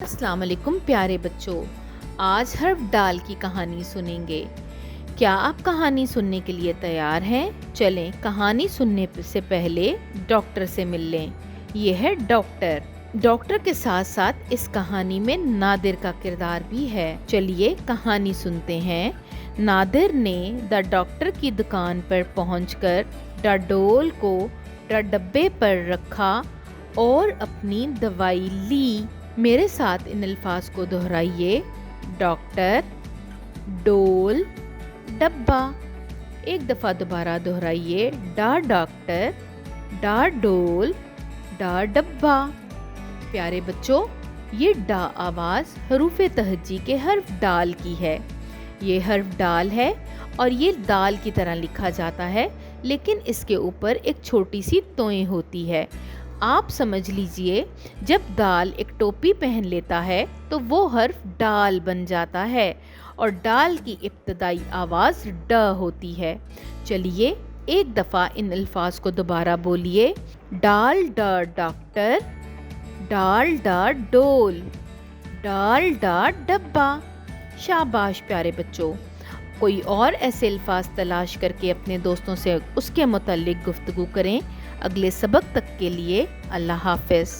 अस्सलाम वालेकुम प्यारे बच्चों। आज हर्फ डाल की कहानी सुनेंगे। क्या आप कहानी सुनने के लिए तैयार हैं? चलें कहानी सुनने से पहले डॉक्टर से मिल लें। ये है डॉक्टर। डॉक्टर के साथ साथ इस कहानी में नादिर का किरदार भी है। चलिए कहानी सुनते हैं। नादिर ने द डॉक्टर की दुकान पर पहुंचकर डाडोल को डब्बे पर रखा और अपनी दवाई ली। मेरे साथ इन अल्फाज को दोहराइए। डॉक्टर, डोल, डब्बा। एक दफ़ा दोबारा दोहराइए। डॉक्टर, डोल, डब्बा। प्यारे बच्चों, ये डा आवाज़ हरूफ तहज्जी के हर्फ डाल की है। ये हर्फ डाल है और ये दाल की तरह लिखा जाता है, लेकिन इसके ऊपर एक छोटी सी तोएं होती है। आप समझ लीजिए, जब दाल एक टोपी पहन लेता है तो वो हर्फ डाल बन जाता है और डाल की इब्तदाई आवाज़ ड होती है। चलिए एक दफ़ा इन अल्फाज को दोबारा बोलिए। डाल डॉक्टर, डाल डोल, डाल डब्बा। शाबाश प्यारे बच्चों। कोई और ऐसे अल्फाज तलाश करके अपने दोस्तों से उसके मुताल्लिक गुफ्तगू करें। अगले सबक तक के लिए अल्लाह हाफ़िज़।